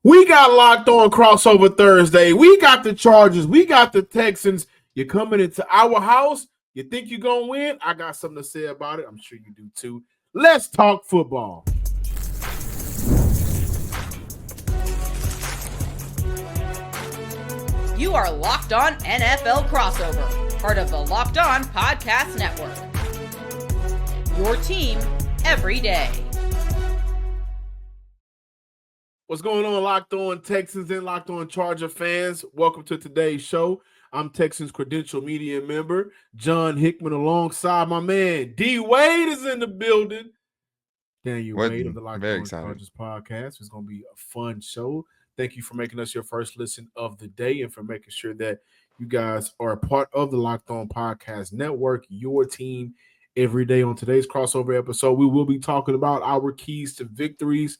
We got locked on crossover Thursday. We got the Chargers. We got the Texans. You're coming into our house. You think you're going to win? I got something to say about it. I'm sure you do too. Let's talk football. You are Locked On NFL Crossover, part of the Locked On Podcast Network. Your team every day. What's going on, Locked On Texans and Locked On Charger fans? Welcome to today's show. I'm Texans Credential Media member John Hickman alongside my man D. Wade is in the building. Daniel Wade of the Locked On Chargers podcast. It's going to be a fun show. Thank you for making us your first listen of the day and for making sure that you guys are a part of the Locked On Podcast Network, your team every day. On today's crossover episode, we will be talking about our keys to victories.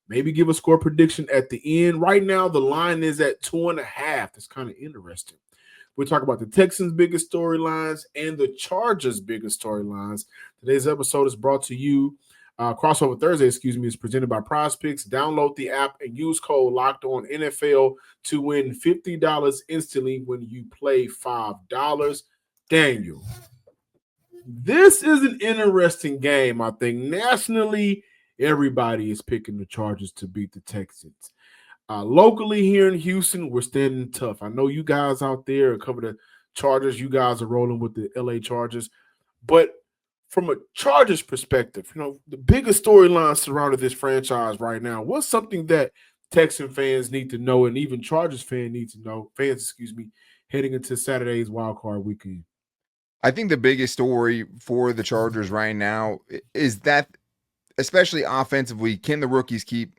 Maybe give a score prediction at the end. Right now, the line is at 2.5. That's kind of interesting. We'll talk about the Texans' biggest storylines and the Chargers' biggest storylines. Today's episode is brought to you. Crossover Thursday, is presented by Prize Picks. Download the app and use code LOCKEDONNFL to win $50 instantly when you play $5. Daniel, this is an interesting game, I think. Nationally, everybody is picking the Chargers to beat the Texans. Locally here in Houston, we're standing tough. I know you guys out there cover the Chargers. You guys are rolling with the LA Chargers. But from a Chargers perspective, the biggest storyline surrounding this franchise right now, what's something that Texan fans need to know and even Chargers fans need to know, heading into Saturday's wildcard weekend? I think the biggest story for the Chargers right now is that, especially offensively, can the rookies keep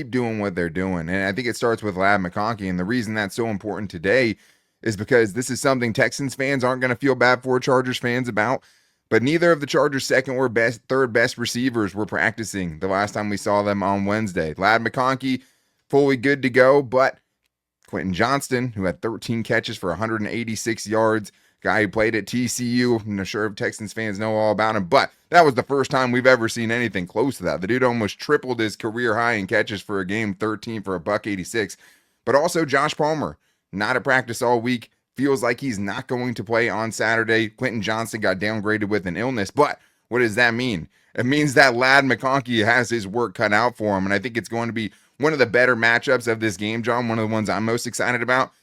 doing what they're doing? And I think it starts with Ladd McConkey. And the reason that's so important today is because this is something Texans fans aren't going to feel bad for Chargers fans about. But neither of the Chargers' second or third best receivers were practicing the last time we saw them on Wednesday. Ladd McConkey, fully good to go, but Quentin Johnston, who had 13 catches for 186 yards, guy who played at TCU. I'm not sure if Texans fans know all about him, but that was the first time we've ever seen anything close to that. The dude almost tripled his career high in catches for a game, 13 for $186. But also Josh Palmer, not at practice all week. Feels like he's not going to play on Saturday. Quentin Johnston got downgraded with an illness, but what does that mean? It means that Ladd McConkey has his work cut out for him, and I think it's going to be one of the better matchups of this game, John, one of the ones I'm most excited about.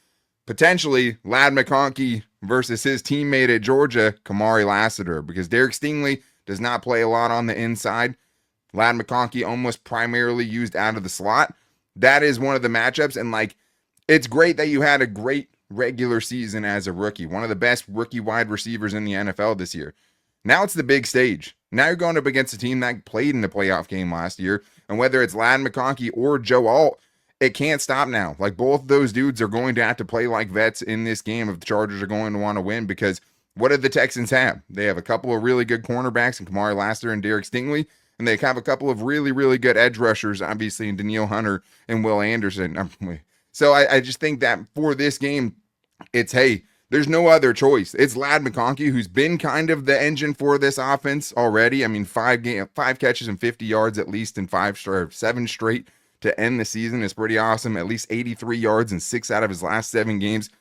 Potentially, Ladd McConkey versus his teammate at Georgia, Kamari Lassiter, because Derek Stingley does not play a lot on the inside. Ladd McConkey almost primarily used out of the slot. That is one of the matchups, and it's great that you had a great regular season as a rookie, one of the best rookie wide receivers in the NFL this year. Now it's the big stage. Now you're going up against a team that played in the playoff game last year, and whether it's Ladd McConkey or Joe Alt, it can't stop now. Both those dudes are going to have to play like vets in this game if the Chargers are going to want to win, because what did the Texans have? They have a couple of really good cornerbacks in Kamari Lassiter and Derek Stingley, and they have a couple of really, really good edge rushers, obviously, in Danielle Hunter and Will Anderson. So I just think that for this game, it's, hey, there's no other choice. It's Ladd McConkey, who's been kind of the engine for this offense already. I mean, five catches and 50 yards at least in 7 straight to end the season is pretty awesome. At least 83 yards in 6 out of his last 7 games.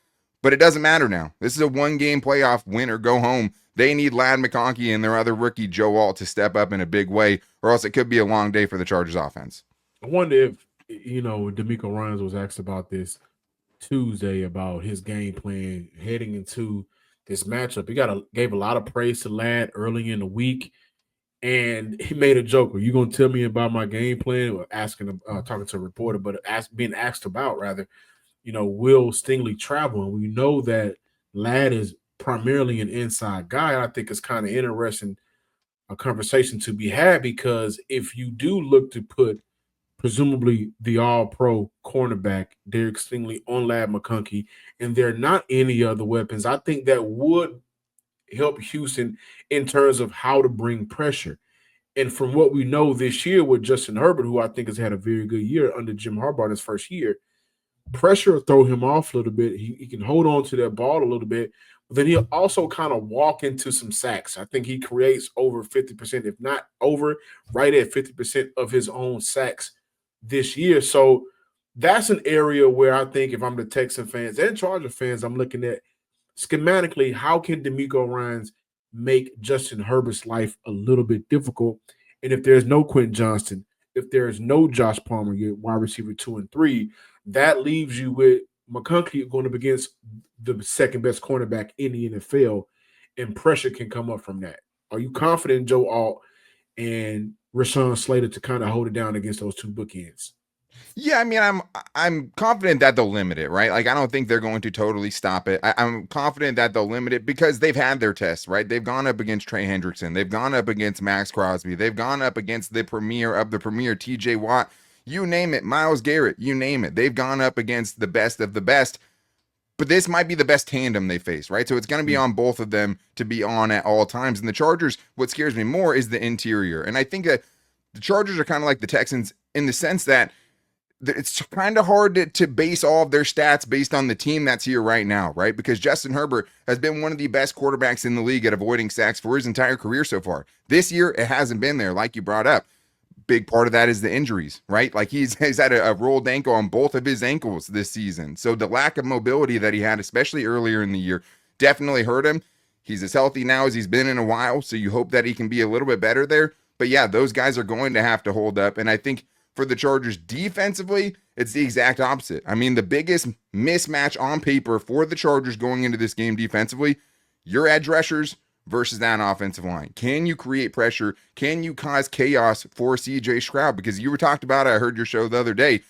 But it doesn't matter now. This is a one-game playoff, win or go home. They need Ladd McConkey and their other rookie, Joe Alt, to step up in a big way, or else it could be a long day for the Chargers offense. I wonder if, DeMeco Ryans was asked about this Tuesday about his game plan heading into this matchup. He gave a lot of praise to Ladd early in the week, and he made a joke. Are you going to tell me about my game plan? Or talking to a reporter, but being asked about will Stingley travel? And we know that Ladd is primarily an inside guy. I think it's kind of interesting, a conversation to be had, because if you do look to put presumably the all-pro cornerback, Derek Stingley, on Ladd McConkey, and there are not any other weapons, I think that would help Houston in terms of how to bring pressure. And from what we know this year with Justin Herbert, who I think has had a very good year under Jim Harbaugh in his first year, pressure will throw him off a little bit. He can hold on to that ball a little bit, but then he'll also kind of walk into some sacks. I think he creates over 50%, if not over, right at 50% of his own sacks this year. So that's an area where I think if I'm the Texan fans and Charger fans, I'm looking at schematically, how can D'Amico Ryans make Justin Herbert's life a little bit difficult? And if there's no Quentin Johnston, if there's no Josh Palmer, your wide receiver 2 and 3, that leaves you with McConkey going up against the second best cornerback in the NFL, and pressure can come up from that. Are you confident in Joe Alt and Rashawn Slater to kind of hold it down against those two bookends? Yeah, I mean, I'm confident that they'll limit it, right? Like, I don't think they're going to totally stop it. I'm confident that they'll limit it because they've had their tests, right? They've gone up against Trey Hendrickson. They've gone up against Max Crosby. They've gone up against the premier of the premier, TJ Watt. You name it, Myles Garrett, you name it. They've gone up against the best of the best. But this might be the best tandem they face, right? So it's going to be on both of them to be on at all times. And the Chargers, what scares me more is the interior. And I think that the Chargers are kind of like the Texans in the sense that it's kind of hard to base all of their stats based on the team that's here right now, right? Because Justin Herbert has been one of the best quarterbacks in the league at avoiding sacks for his entire career so far. This year, it hasn't been there, like you brought up. Big part of that is the injuries, right? Like he's had a rolled ankle on both of his ankles this season. So the lack of mobility that he had, especially earlier in the year, definitely hurt him. He's as healthy now as he's been in a while, so you hope that he can be a little bit better there. But yeah, those guys are going to have to hold up. And I think for the Chargers defensively, it's the exact opposite. I mean, the biggest mismatch on paper for the Chargers going into this game defensively, your edge rushers versus that offensive line. Can you create pressure? Can you cause chaos for CJ Stroud? Because you were talked about, I heard your show the other day.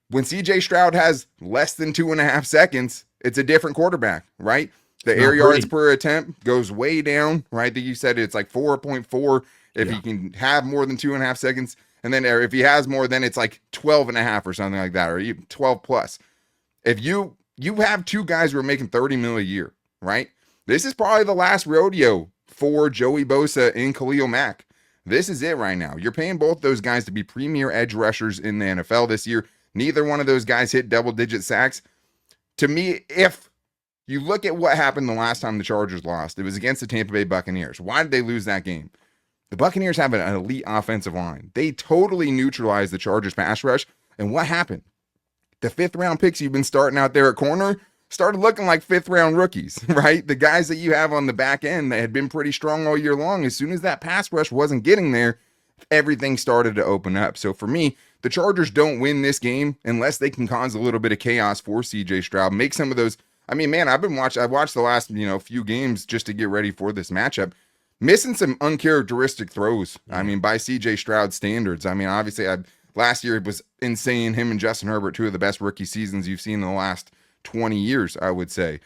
When CJ Stroud has less than 2.5 seconds, it's a different quarterback, right? The air yards per attempt goes way down, right? I think you said it's like 4.4 if he can have more than 2.5 seconds. And then if he has more, then it's like 12.5 or something like that, or even 12 plus. If you have two guys who are making $30 million a year, right? This is probably the last rodeo for Joey Bosa and Khalil Mack. This is it right now. You're paying both those guys to be premier edge rushers in the NFL this year. Neither one of those guys hit double-digit sacks. To me, if you look at what happened the last time the Chargers lost, it was against the Tampa Bay Buccaneers. Why did they lose that game? The Buccaneers have an elite offensive line. They totally neutralized the Chargers pass rush. And what happened? The fifth-round picks you've been starting out there at corner started looking like fifth-round rookies, right? The guys that you have on the back end that had been pretty strong all year long, as soon as that pass rush wasn't getting there, everything started to open up. So for me, the Chargers don't win this game unless they can cause a little bit of chaos for CJ Stroud. Make some of those. I mean, man, I've watched the last, few games just to get ready for this matchup. Missing some uncharacteristic throws. I mean, by CJ Stroud standards. I mean, obviously, last year it was insane. Him and Justin Herbert, two of the best rookie seasons you've seen in the last 20 years, I would say.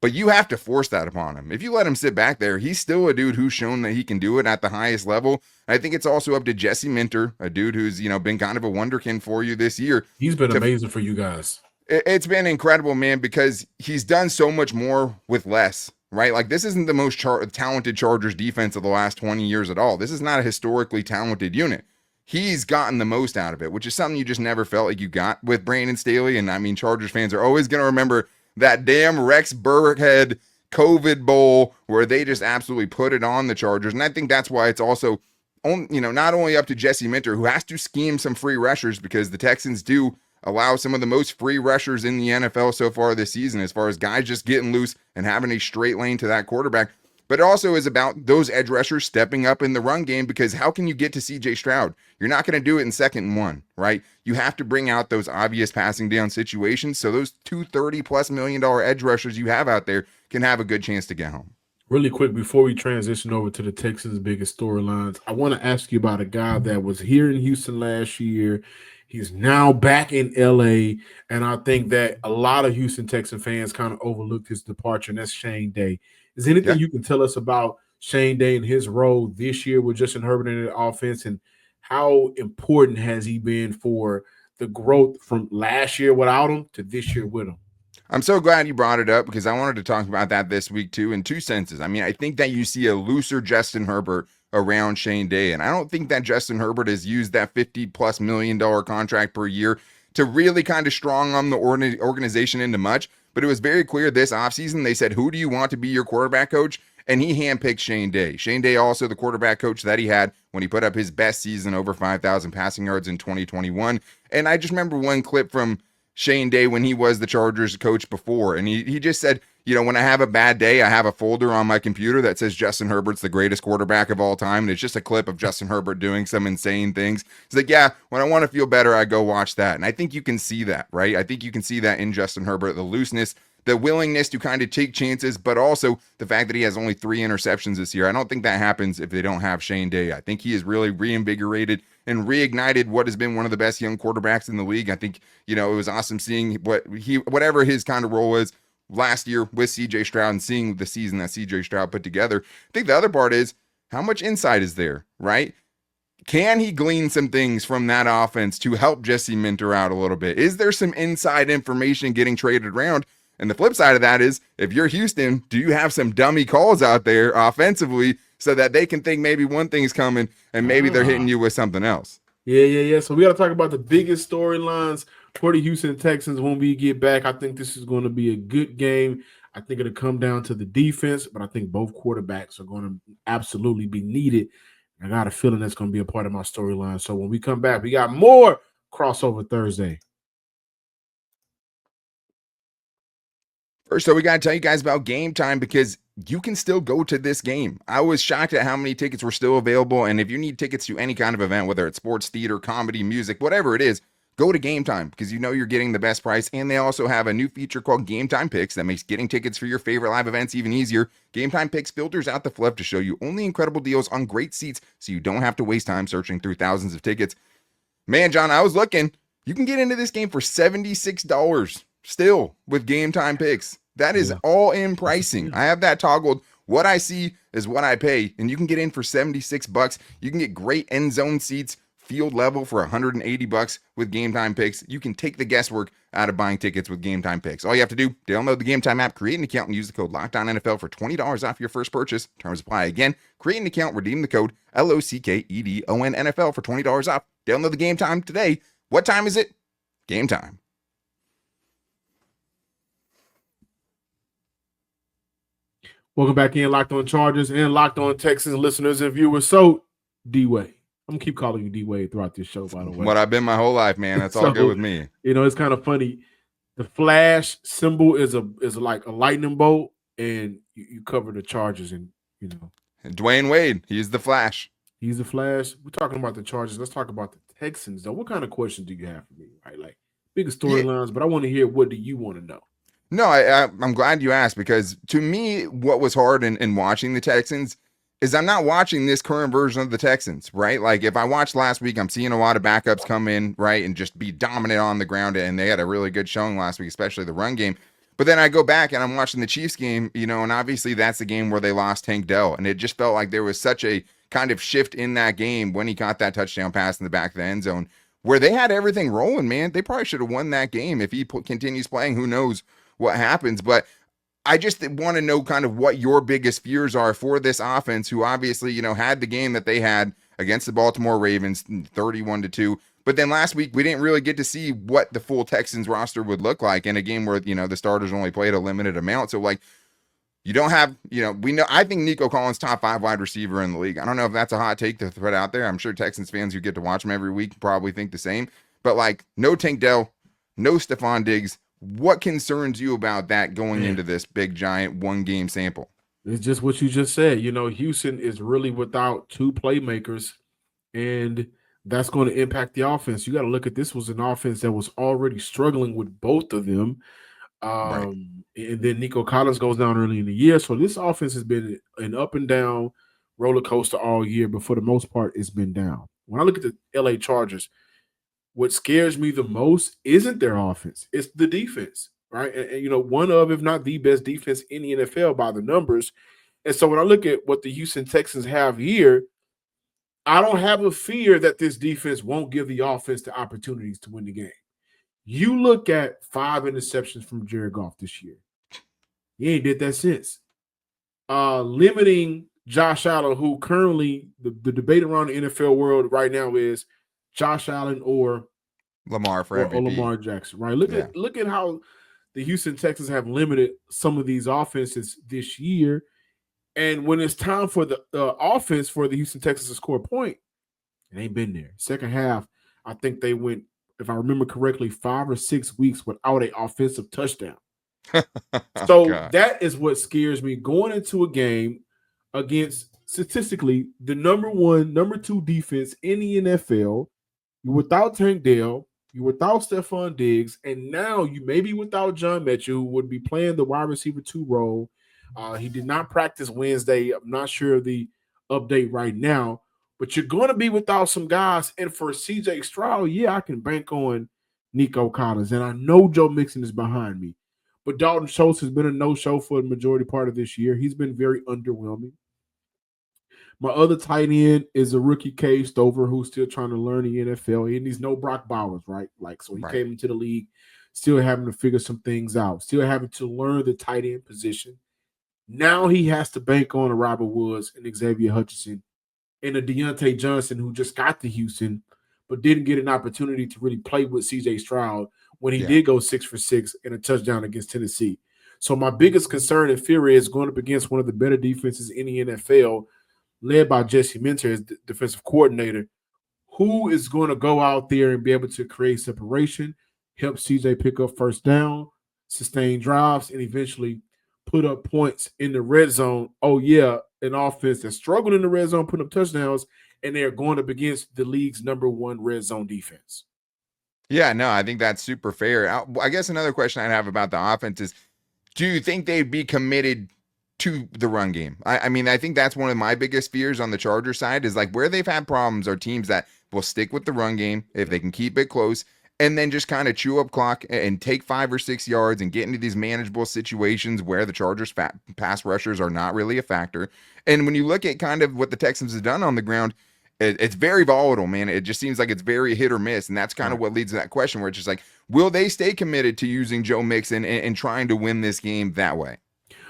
But you have to force that upon him. If you let him sit back there, he's still a dude who's shown that he can do it at the highest level. I think it's also up to Jesse Minter, a dude who's, been kind of a wonderkin for you this year. He's been amazing for you guys. It's been incredible, man, because he's done so much more with less, right? Like, this isn't the most talented Chargers defense of the last 20 years at all. This is not a historically talented unit. He's gotten the most out of it, which is something you just never felt like you got with Brandon Staley. And I mean, Chargers fans are always going to remember that damn Rex Burkhead COVID Bowl where they just absolutely put it on the Chargers. And I think that's why it's also, not only up to Jesse Minter, who has to scheme some free rushers, because the Texans do allow some of the most free rushers in the NFL so far this season, as far as guys just getting loose and having a straight lane to that quarterback. But it also is about those edge rushers stepping up in the run game, because how can you get to CJ Stroud? You're not going to do it in 2nd and 1, right? You have to bring out those obvious passing down situations so those $230+ million edge rushers you have out there can have a good chance to get home. Really quick, before we transition over to the Texans' biggest storylines, I want to ask you about a guy that was here in Houston last year. He's now back in LA, and I think that a lot of Houston Texan fans kind of overlooked his departure, and that's Shane Day. Is there anything you can tell us about Shane Day and his role this year with Justin Herbert in the offense, and how important has he been for the growth from last year without him to this year with him? I'm so glad you brought it up, because I wanted to talk about that this week too, in two senses. I mean, I think that you see a looser Justin Herbert around Shane Day, and I don't think that Justin Herbert has used that $50+ million contract per year to really kind of strong arm the organization into much. But it was very clear this offseason, they said, who do you want to be your quarterback coach? and he handpicked Shane Day. Shane Day, also the quarterback coach that he had when he put up his best season, over 5,000 passing yards in 2021. And I just remember one clip from Shane Day when he was the Chargers coach before, and he just said, when I have a bad day, I have a folder on my computer that says Justin Herbert's the greatest quarterback of all time, and it's just a clip of Justin Herbert doing some insane things. He's like, yeah, when I want to feel better, I go watch that. And I think you can see that, right? I think you can see that in Justin Herbert, the looseness, the willingness to kind of take chances, but also the fact that he has only 3 interceptions this year. I don't think that happens if they don't have Shane Day. I think he is really reinvigorated and reignited what has been one of the best young quarterbacks in the league. I think, it was awesome seeing whatever his kind of role is last year with CJ Stroud and seeing the season that CJ Stroud put together. I think the other part is how much insight is there, right? Can he glean some things from that offense to help Jesse Minter out a little bit? Is there some inside information getting traded around? And the flip side of that is, if you're Houston, do you have some dummy calls out there offensively so that they can think maybe one thing's coming and maybe they're hitting you with something else? Yeah. So we got to talk about the biggest storylines for the Houston Texans when we get back. I think this is going to be a good game. I think it'll come down to the defense, but I think both quarterbacks are going to absolutely be needed. I got a feeling that's going to be a part of my storyline. So when we come back, we got more Crossover Thursday. First, so we got to tell you guys about Gametime, because you can still go to this game. I was shocked at how many tickets were still available. And if you need tickets to any kind of event, whether it's sports, theater, comedy, music, whatever it is, go to Gametime, because you're getting the best price. And they also have a new feature called Gametime Picks that makes getting tickets for your favorite live events even easier. Gametime Picks filters out the fluff to show you only incredible deals on great seats, so you don't have to waste time searching through thousands of tickets. Man, John, I was looking. You can get into this game for $76 still with Gametime Picks. That is all in pricing. I have that toggled. What I see is what I pay, and you can get in for $76. You can get great end zone seats, field level for $180 with Gametime Picks. You can take the guesswork out of buying tickets with Gametime Picks. All you have to do, download the Gametime app, create an account, and use the code LOCKEDONNFL for $20 off your first purchase. Terms apply. Again, create an account, redeem the code LOCKEDONNFL for $20 off. Download the Gametime today. What time is it? Gametime. Welcome back in, Locked On Chargers and Locked On Texans listeners and viewers. So, D-Wade. I'm going to keep calling you D-Wade throughout this show, by the way. What I've been my whole life, man. That's all good with me. It's kind of funny. The flash symbol is like a lightning bolt, and you cover the Chargers, and Dwayne Wade, he's the Flash. He's the Flash. We're talking about the Chargers. Let's talk about the Texans, though. What kind of questions do you have for me? Right, like biggest storylines, but I want to hear, what do you want to know? No, I'm glad you asked, because to me, what was hard in watching the Texans is I'm not watching this current version of the Texans, right? Like, if I watched last week, I'm seeing a lot of backups come in, right, and just be dominant on the ground, and they had a really good showing last week, especially the run game. But then I go back and I'm watching the Chiefs game, and obviously that's the game where they lost Tank Dell, and it just felt like there was such a kind of shift in that game when he caught that touchdown pass in the back of the end zone, where they had everything rolling, man. They probably should have won that game. If he continues playing, who knows what happens. But I just want to know kind of what your biggest fears are for this offense, who obviously, had the game that they had against the Baltimore Ravens, 31-2. But then last week, we didn't really get to see what the full Texans roster would look like in a game where, the starters only played a limited amount. So, like, you don't have, we know, I think Nico Collins, top 5 wide receiver in the league. I don't know if that's a hot take to put out there. I'm sure Texans fans who get to watch him every week probably think the same. But, like, no Tank Dell, no Stephon Diggs. What concerns you about that going into this big, giant 1-game sample? It's just what you just said. Houston is really without 2 playmakers, and that's going to impact the offense. You got to look at this was an offense that was already struggling with both of them. Right. And then Nico Collins goes down early in the year. So this offense has been an up and down roller coaster all year, but for the most part, it's been down. When I look at the LA Chargers, what scares me the most isn't their offense. It's the defense, right? And one of, if not the best defense in the NFL by the numbers. And so when I look at what the Houston Texans have here, I don't have a fear that this defense won't give the offense the opportunities to win the game. You look at 5 interceptions from Jared Goff this year. He ain't did that since. Limiting Josh Allen, who currently the debate around the NFL world right now is Josh Allen or Lamar for MVP. Or Lamar Jackson, right? Look at how the Houston Texans have limited some of these offenses this year, And when it's time for the offense for the Houston Texans to score a point, it ain't been there. Second half, I think they went, if I remember correctly, 5 or 6 weeks without an offensive touchdown. So God. that is what scares me going into a game against statistically the number 1, number 2 defense in the NFL. You're without Tank Dell, you're without Stephon Diggs, and now you may be without John Metchell, who would be playing the wide receiver 2 role. He did not practice Wednesday. I'm not sure of the update right now, but you're going to be without some guys. And for CJ Stroud, yeah, I can bank on Nico Collins, and I know Joe Mixon is behind me. But Dalton Schultz has been a no-show for the majority part of this year. He's been very underwhelming. My other tight end is a rookie, Cade Stover, who's still trying to learn the NFL. And he's no Brock Bowers, right? So he came into the league still having to figure some things out, still having to learn the tight end position. Now he has to bank on a Robert Woods and Xavier Hutchinson and a Deontay Johnson, who just got to Houston but didn't get an opportunity to really play with C.J. Stroud when he did go 6 for 6 and a touchdown against Tennessee. So my biggest concern and fear is going up against one of the better defenses in the NFL, led by Jesse Minter as defensive coordinator, who is going to go out there and be able to create separation, help CJ pick up first down, sustain drives, and eventually put up points in the red zone. Oh, yeah, an offense that struggled in the red zone, putting up touchdowns, and they're going up against the league's number 1 red zone defense. Yeah, no, I think that's super fair. I guess another question I'd have about the offense is, do you think they'd be committed to the run game? I mean, I think that's one of my biggest fears on the Charger side is like where they've had problems are teams that will stick with the run game if they can keep it close and then just kind of chew up clock and take 5 or 6 yards and get into these manageable situations where the Chargers pass rushers are not really a factor. And when you look at kind of what the Texans have done on the ground, it's very volatile, man. It just seems like it's very hit or miss. And that's kind of what leads to that question where it's just like, will they stay committed to using Joe Mixon and trying to win this game that way?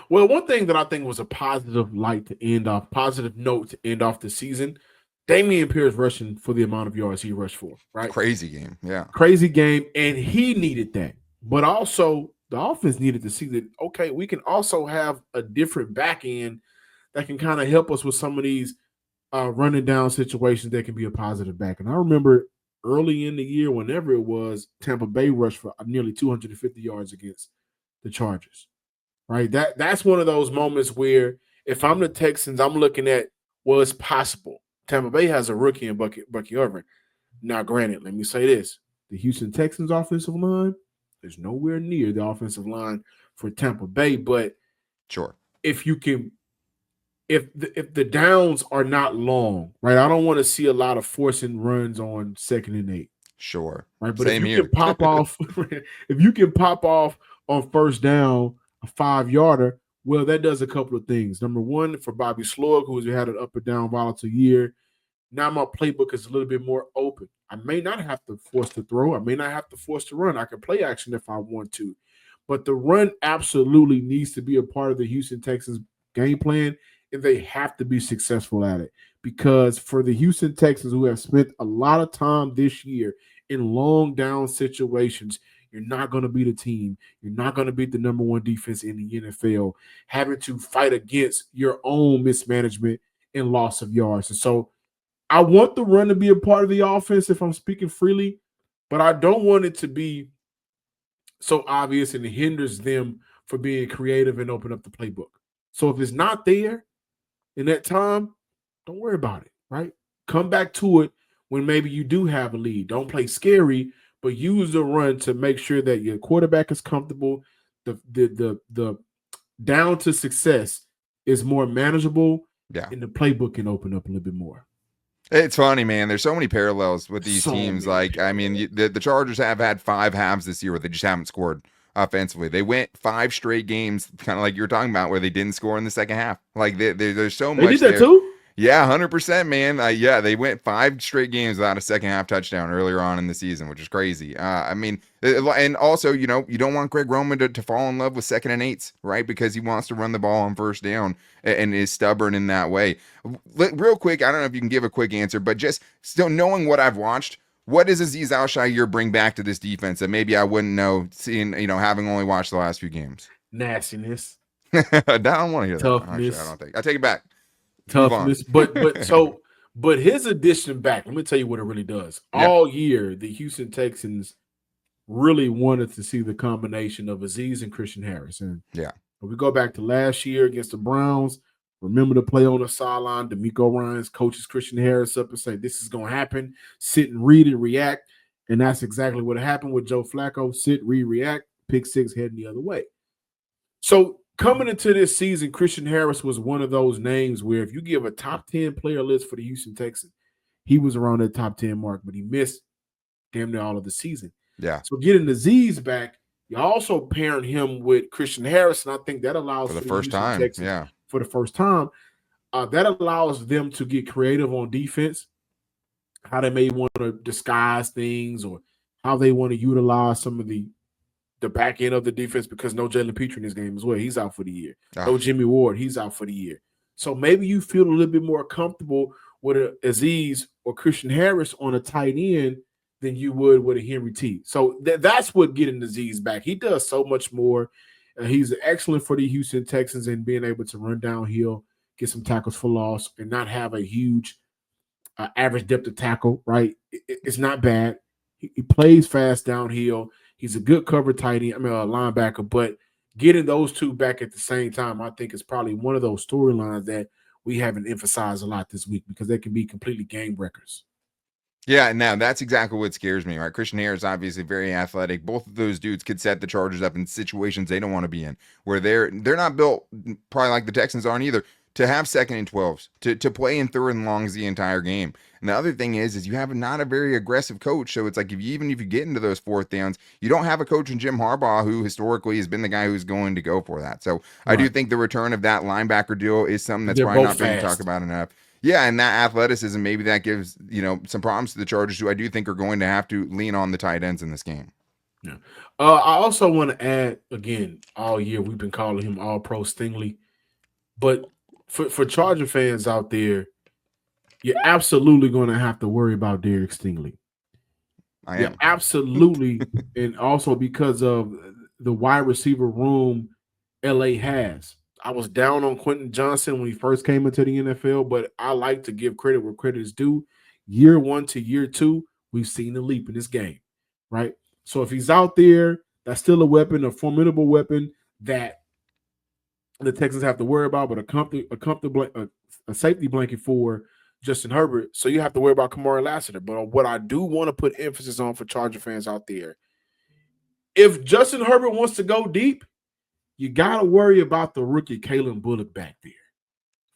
Well, one thing that I think was a positive note to end off the season, Dameon Pierce rushing for the amount of yards he rushed for, right? Crazy game. Yeah. Crazy game. And he needed that. But also the offense needed to see that, okay, we can also have a different back end that can kind of help us with some of these running down situations that can be a positive back. And I remember early in the year, whenever it was, Tampa Bay rushed for nearly 250 yards against the Chargers, right? That's one of those moments where if I'm the Texans, I'm looking at what's possible. Tampa Bay has a rookie in Bucky Irvin. Now, granted, let me say this. The Houston Texans offensive line is nowhere near the offensive line for Tampa Bay, but sure, if the downs are not long, right? I don't want to see a lot of forcing runs on 2nd and 8. Sure. Right. But if you can pop off on first down a 5-yarder, well, that does a couple of things. Number one, for Bobby Slug, who has had an up and down volatile year, now my playbook is a little bit more open. I may not have to force to throw. I may not have to force to run. I can play action if I want to. But the run absolutely needs to be a part of the Houston Texans game plan, and they have to be successful at it. Because for the Houston Texans, who have spent a lot of time this year in long down situations, you're not going to beat a team. You're not going to beat the number 1 defense in the NFL, having to fight against your own mismanagement and loss of yards. And so I want the run to be a part of the offense if I'm speaking freely, but I don't want it to be so obvious and it hinders them for being creative and open up the playbook. So if it's not there in that time, don't worry about it, right? Come back to it when maybe you do have a lead. Don't play scary, but use the run to make sure that your quarterback is comfortable. The down to success is more manageable, and the playbook can open up a little bit more. It's funny, man. There's so many parallels with these teams. Like, I mean, the Chargers have had 5 halves this year where they just haven't scored offensively. They went 5 straight games, kind of like you were talking about, where they didn't score in the second half. Like, there's so much. They did that too? Yeah, 100%, man. They went 5 straight games without a second half touchdown earlier on in the season, which is crazy. I mean, and also, you don't want Greg Roman to fall in love with 2nd and 8s, right? Because he wants to run the ball on first down and is stubborn in that way. Real quick, I don't know if you can give a quick answer, but just still knowing what I've watched, what does Azeez Al-Shaair bring back to this defense that maybe I wouldn't know, seeing, having only watched the last few games? Nastiness. I don't want to hear that. Actually, Toughness. I take it back. Toughness. But his addition back, let me tell you what it really does. Yeah. All year, the Houston Texans really wanted to see the combination of Azeez and Christian Harris. And Yeah. if we go back to last year against the Browns, remember the play on the sideline, D'Amico Ryans coaches Christian Harris up and say, this is going to happen. Sit and read and react. And that's exactly what happened with Joe Flacco. Sit, read, react, pick six, heading the other way. So coming into this season, Christian Harris was one of those names where if you give a top 10 player list for the Houston Texans, he was around that top 10 mark, but he missed damn near all of the season. Yeah. So getting Azeez back, you also pairing him with Christian Harris, and I think that allows For the first time. Texans, Yeah. for the first time, that allows them to get creative on defense, how they may want to disguise things or how they want to utilize some of the back end of the defense, because no Jalen Petrie in this game as well. He's out for the year. No Jimmy Ward. He's out for the year. So maybe you feel a little bit more comfortable with a Azeez or Christian Harris on a tight end than you would with a Henry T. So that's what getting Azeez back. He does so much more. He's excellent for the Houston Texans in being able to run downhill, get some tackles for loss, and not have a huge average depth of tackle, right? It's not bad. He plays fast downhill. He's a good cover tight end, a linebacker, but getting those two back at the same time, I think is probably one of those storylines that we haven't emphasized a lot this week because they can be completely game breakers. Yeah, now that's exactly what scares me, right? Christian Harris, obviously very athletic. Both of those dudes could set the Chargers up in situations they don't want to be in, where they're not built, probably like the Texans aren't either, to have second and 12s, to play in third and longs the entire game. And the other thing is you have not a very aggressive coach. So it's like even if you get into those fourth downs, you don't have a coach in Jim Harbaugh who historically has been the guy who's going to go for that. So right. I do think the return of that linebacker duo is something that's probably not being talked about enough. Yeah, and that athleticism, maybe that gives, some problems to the Chargers, who I do think are going to have to lean on the tight ends in this game. Yeah. I also want to add, again, all year we've been calling him All-Pro Stingley. But for Charger fans out there, you're absolutely going to have to worry about Derek Stingley. I am. Absolutely. And also because of the wide receiver room LA has. I was down on Quentin Johnson when he first came into the NFL, but I like to give credit where credit is due. Year one to year two, we've seen a leap in this game, right? So if he's out there, that's still a weapon, a formidable weapon that the Texans have to worry about, but a safety blanket for Justin Herbert. So you have to worry about Kamari Lassiter. But what I do want to put emphasis on for Charger fans out there, if Justin Herbert wants to go deep, you got to worry about the rookie Kalen Bullock back there.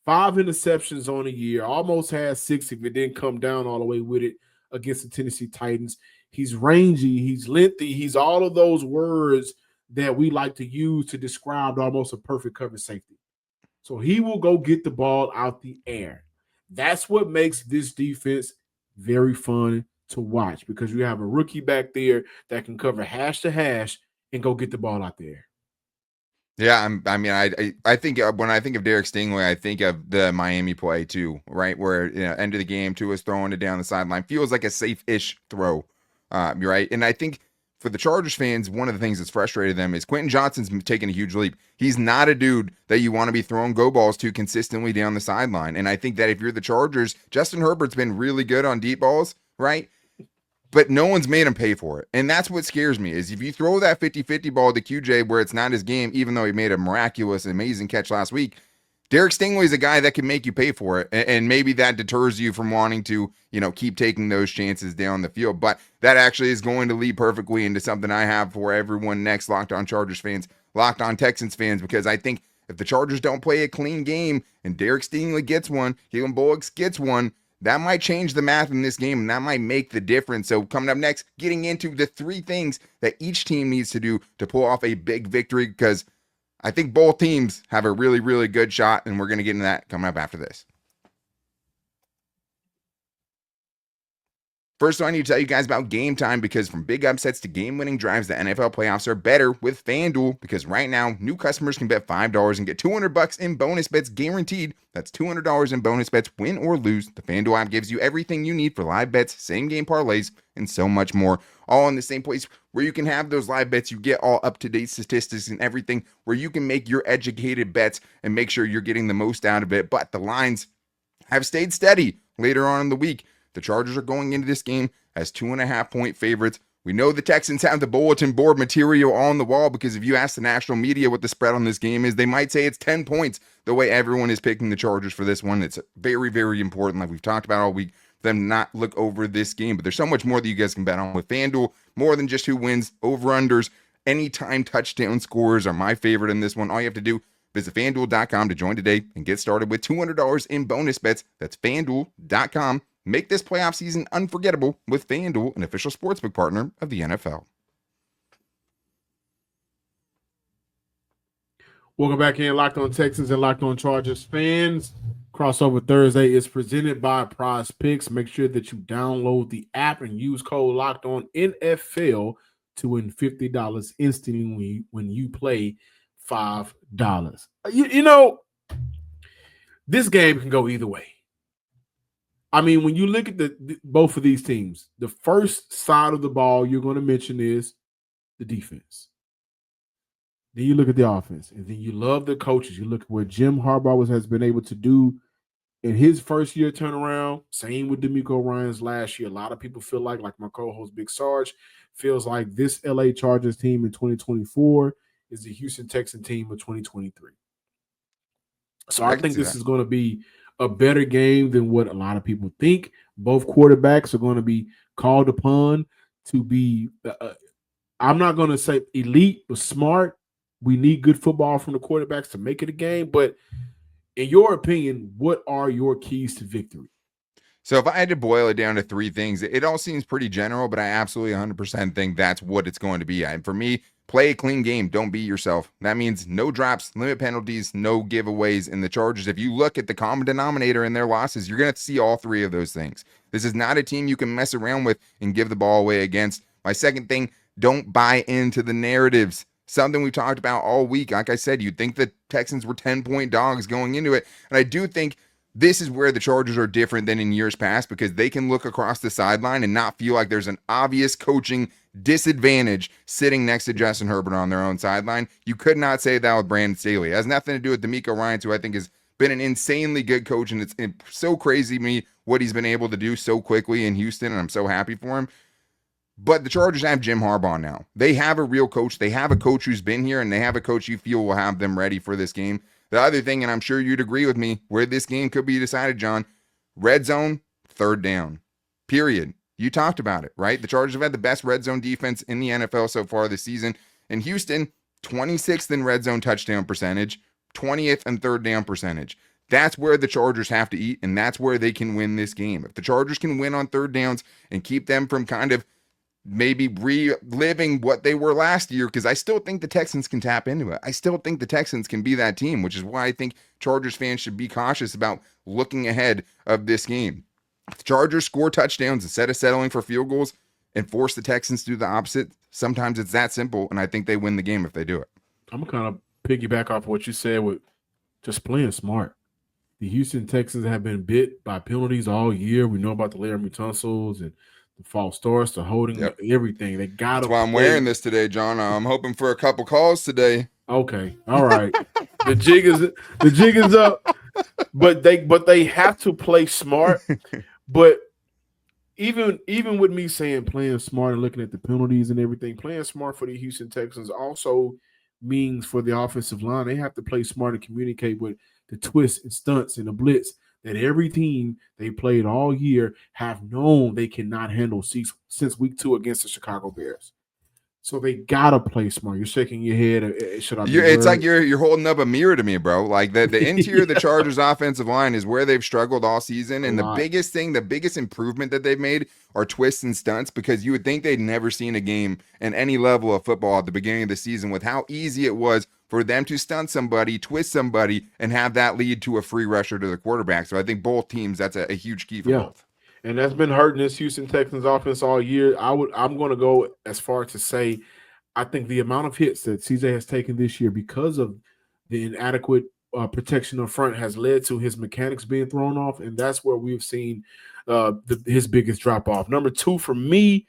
5 interceptions on a year, almost had 6 if it didn't come down all the way with it against the Tennessee Titans. He's rangy, he's lengthy, he's all of those words that we like to use to describe almost a perfect cover safety. So he will go get the ball out the air. That's what makes this defense very fun to watch, because you have a rookie back there that can cover hash to hash and go get the ball out there. Yeah, I think when I think of Derek Stingley, I think of the Miami play too, right? Where end of the game, Tua's throwing it down the sideline, feels like a safe-ish throw, right? And I think for the Chargers fans, one of the things that's frustrated them is Quentin Johnson's taking a huge leap. He's not a dude that you want to be throwing go balls to consistently down the sideline. And I think that if you're the Chargers, Justin Herbert's been really good on deep balls, right? But no one's made him pay for it. And that's what scares me, is if you throw that 50-50 ball to QJ where it's not his game, even though he made a miraculous, amazing catch last week, Derek Stingley is a guy that can make you pay for it. And maybe that deters you from wanting to, keep taking those chances down the field. But that actually is going to lead perfectly into something I have for everyone next, Locked On Chargers fans, Locked On Texans fans, because I think if the Chargers don't play a clean game and Derek Stingley gets one, Kalen Bullock gets one, that might change the math in this game, and that might make the difference. So coming up next, getting into the 3 things that each team needs to do to pull off a big victory, because I think both teams have a really, really good shot, and we're going to get into that coming up after this. First, I need to tell you guys about Gametime, because from big upsets to game-winning drives, the NFL playoffs are better with FanDuel, because right now, new customers can bet $5 and get $200 in bonus bets guaranteed. That's $200 in bonus bets, win or lose. The FanDuel app gives you everything you need for live bets, same-game parlays, and so much more, all in the same place where you can have those live bets. You get all up-to-date statistics and everything, where you can make your educated bets and make sure you're getting the most out of it. But the lines have stayed steady later on in the week. The Chargers are going into this game as 2.5-point favorites. We know the Texans have the bulletin board material on the wall, because if you ask the national media what the spread on this game is, they might say it's 10 points, the way everyone is picking the Chargers for this one. It's very, very important, like we've talked about all week, for them not look over this game. But there's so much more that you guys can bet on with FanDuel, more than just who wins, over-unders, anytime touchdown scores are my favorite in this one. All you have to do, visit FanDuel.com to join today and get started with $200 in bonus bets. That's FanDuel.com. Make this playoff season unforgettable with FanDuel, an official sportsbook partner of the NFL. Welcome back in, Locked On Texans and Locked On Chargers fans. Crossover Thursday is presented by Prize Picks. Make sure that you download the app and use code Locked On NFL to win $50 instantly when you play $5. You know, this game can go either way. I mean, when you look at both of these teams, the first side of the ball you're going to mention is the defense. Then you look at the offense, and then you love the coaches. You look at what Jim Harbaugh has been able to do in his first year turnaround. Same with DeMeco Ryans last year. A lot of people feel like my co-host Big Sarge, feels like this LA Chargers team in 2024 is the Houston Texans team of 2023. So I think this is going to be a better game than what a lot of people think. Both quarterbacks are going to be called upon to be, I'm not going to say elite, but smart. We need good football from the quarterbacks to make it a game. But in your opinion, what are your keys to victory? So if I had to boil it down to three things, it all seems pretty general, but I absolutely 100% think that's what it's going to be. And for me, play a clean game. Don't beat yourself. That means no drops, limit penalties, no giveaways. In the Chargers, if you look at the common denominator in their losses, you're going to see all three of those things. This is not a team you can mess around with and give the ball away against. My second thing, don't buy into the narratives. Something we've talked about all week. Like I said, you'd think the Texans were 10-point dogs going into it. And I do think this is where the Chargers are different than in years past, because they can look across the sideline and not feel like there's an obvious coaching disadvantage sitting next to Justin Herbert on their own sideline. You could not say that with Brandon Staley. It has nothing to do with DeMeco Ryans, who I think has been an insanely good coach, and it's so crazy to me what he's been able to do so quickly in Houston, and I'm so happy for him. But the Chargers have Jim Harbaugh now. They have a real coach. They have a coach who's been here, and they have a coach you feel will have them ready for this game. The other thing, and I'm sure you'd agree with me, where this game could be decided, John, red zone, third down, period. You talked about it, right? The Chargers have had the best red zone defense in the NFL so far this season. In Houston, 26th in red zone touchdown percentage, 20th in third down percentage. That's where the Chargers have to eat, and that's where they can win this game. If the Chargers can win on third downs and keep them from kind of maybe reliving what they were last year, because I still think the Texans can tap into it. I still think the Texans can be that team, which is why I think Chargers fans should be cautious about looking ahead of this game. If the Chargers score touchdowns instead of settling for field goals and force the Texans to do the opposite, sometimes it's that simple, and I think they win the game if they do it. I'm going to kind of piggyback off what you said with just playing smart. The Houston Texans have been bit by penalties all year. We know about the Laramie Tunsil's and the false starts, the holding, everything. They got to. That's why I'm wearing this today, John. I'm hoping for a couple calls today. Okay, all right. the jig is up, but they have to play smart. But even with me saying playing smart and looking at the penalties and everything, playing smart for the Houston Texans also means for the offensive line, they have to play smart and communicate with the twists and stunts and the blitz that every team they played all year have known they cannot handle since week 2 against the Chicago Bears. So they gotta play smart. You're shaking your head. Should I? It's like you're holding up a mirror to me, bro. Like the interior of the Chargers offensive line is where they've struggled all season. And the biggest improvement that they've made are twists and stunts, because you would think they'd never seen a game in any level of football at the beginning of the season with how easy it was for them to stunt somebody, twist somebody, and have that lead to a free rusher to the quarterback. So I think both teams, that's a huge key for both. And that's been hurting this Houston Texans offense all year. I'm going to go as far to say I think the amount of hits that CJ has taken this year because of the inadequate protection up front has led to his mechanics being thrown off, and that's where we've seen his biggest drop off. Number 2 for me,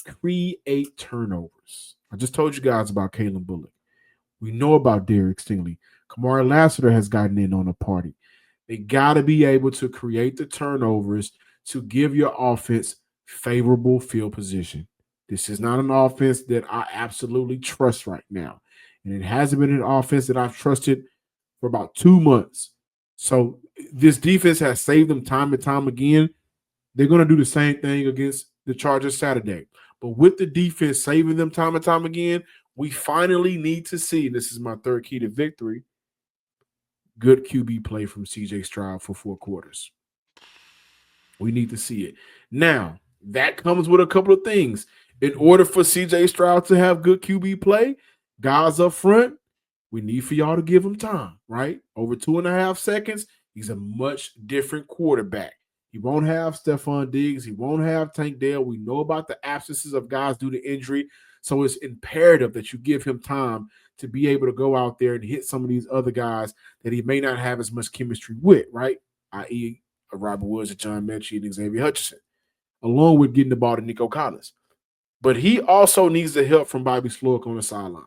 create turnovers. I just told you guys about Kalen Bullock. We know about Derek Stingley. Kamari Lassiter has gotten in on a party. They got to be able to create the turnovers to give your offense favorable field position. This is not an offense that I absolutely trust right now. And it hasn't been an offense that I've trusted for about 2 months. So this defense has saved them time and time again. They're going to do the same thing against the Chargers Saturday. But with the defense saving them time and time again, we finally need to see, and this is my third key to victory, good QB play from CJ Stroud for 4 quarters. We need to see it. Now, that comes with a couple of things. In order for CJ Stroud to have good QB play, guys up front, we need for y'all to give him time, right? Over 2.5 seconds, he's a much different quarterback. He won't have Stephon Diggs. He won't have Tank Dell. We know about the absences of guys due to injury. So it's imperative that you give him time to be able to go out there and hit some of these other guys that he may not have as much chemistry with, right? I.e., Robert Woods, John Mechie, and Xavier Hutchinson, along with getting the ball to Nico Collins. But he also needs the help from Bobby Slowick on the sideline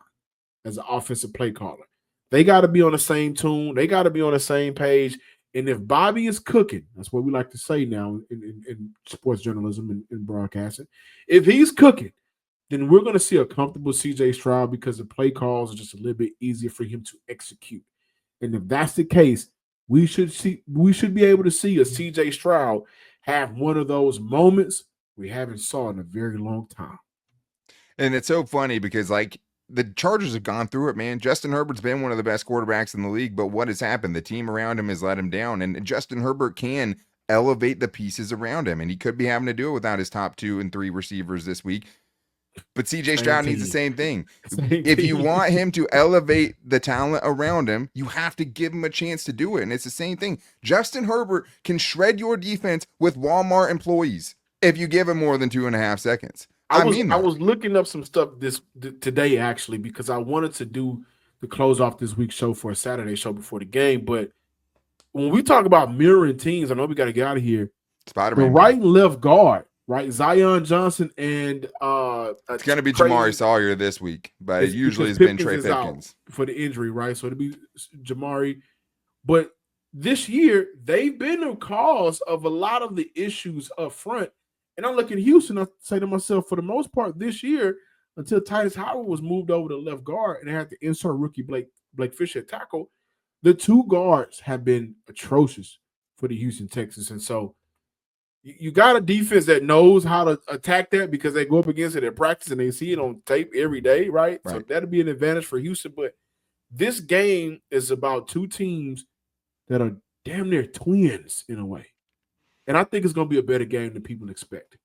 as an offensive play caller. They got to be on the same tune. They got to be on the same page. And if Bobby is cooking, that's what we like to say now in sports journalism and broadcasting. If he's cooking, then we're going to see a comfortable CJ Stroud because the play calls are just a little bit easier for him to execute. And if that's the case, we should be able to see a CJ Stroud have one of those moments we haven't saw in a very long time. And it's so funny because, like, the Chargers have gone through it, man. Justin Herbert's been one of the best quarterbacks in the league, but what has happened? The team around him has let him down, and Justin Herbert can elevate the pieces around him, and he could be having to do it without his top 2 and 3 receivers this week. But CJ Stroud needs the same thing. If you want him to elevate the talent around him, you have to give him a chance to do it. And it's the same thing. Justin Herbert can shred your defense with Walmart employees if you give him more than 2.5 seconds. I was looking up some stuff today, actually, because I wanted to do the close off this week's show for a Saturday show before the game. But when we talk about mirroring teams, I know we got to get out of here. Spider-Man. The right and left guard, right? Zion Johnson and it's going to be Jamari Sawyer this week, but it usually has been Trey Pipkins for the injury, right? So it'll be Jamari. But this year, they've been the cause of a lot of the issues up front. And I look at Houston, I say to myself, for the most part this year, until Titus Howard was moved over to left guard and they had to insert rookie Blake Fisher at tackle, the 2 guards have been atrocious for the Houston Texans. And so you got a defense that knows how to attack that because they go up against it at practice and they see it on tape every day, right? So that'll be an advantage for Houston. But this game is about 2 teams that are damn near twins in a way. And I think it's going to be a better game than people expect.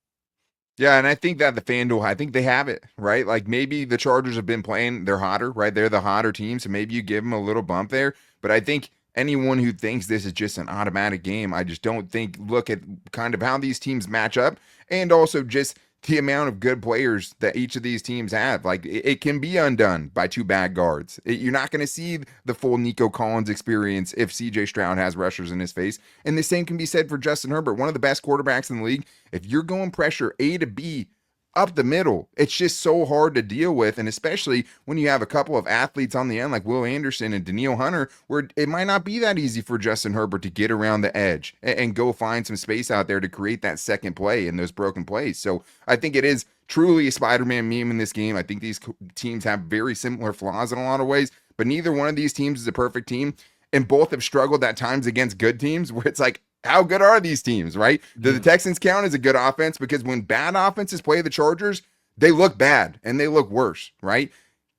Yeah, and I think that the FanDuel, I think they have it, right? Like maybe the Chargers have been playing, they're hotter, right? They're the hotter team, so maybe you give them a little bump there. But I think anyone who thinks this is just an automatic game, I just don't think, look at kind of how these teams match up and also just the amount of good players that each of these teams have. Like it can be undone by 2 bad guards. You're not going to see the full Nico Collins experience if CJ Stroud has rushers in his face. And the same can be said for Justin Herbert, one of the best quarterbacks in the league. If you're going pressure A to B up the middle, it's just so hard to deal with. And especially when you have a couple of athletes on the end like Will Anderson and Daniil Hunter, where it might not be that easy for Justin Herbert to get around the edge and go find some space out there to create that second play in those broken plays. So I think it is truly a Spider-Man meme in this game. I think these teams have very similar flaws in a lot of ways, but neither one of these teams is a perfect team. And both have struggled at times against good teams where it's like, how good are these teams, right? Do the Texans count as a good offense? Because when bad offenses play the Chargers, they look bad and they look worse, right?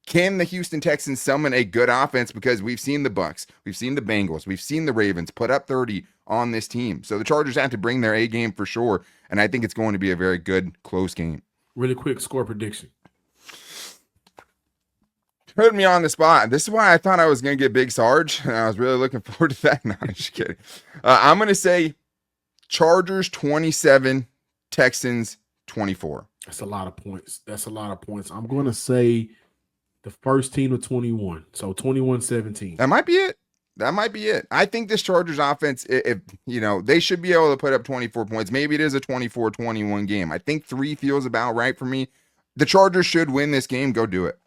Can the Houston Texans summon a good offense? Because we've seen the Bucs, we've seen the Bengals, we've seen the Ravens put up 30 on this team. So the Chargers have to bring their A game for sure. And I think it's going to be a very good, close game. Really quick score prediction. Put me on the spot. This is why I thought I was going to get Big Sarge. And I was really looking forward to that. No, I'm just kidding. I'm going to say Chargers 27, Texans 24. That's a lot of points. I'm going to say the first team of 21. So 21-17. That might be it. I think this Chargers offense, if they should be able to put up 24 points. Maybe it is a 24-21 game. I think 3 feels about right for me. The Chargers should win this game. Go do it.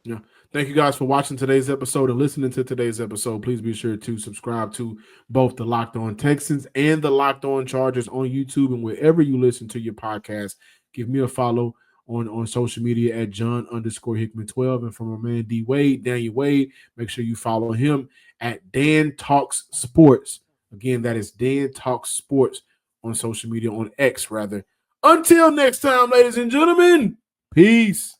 Yeah. Thank you guys for watching today's episode and listening to today's episode. Please be sure to subscribe to both the Locked On Texans and the Locked On Chargers on YouTube and wherever you listen to your podcast. Give me a follow on social media at John_Hickman12. And from my man Daniel Wade, make sure you follow him at Dan Talks Sports. Again, that is Dan Talks Sports on social media, on X rather. Until next time, ladies and gentlemen, peace.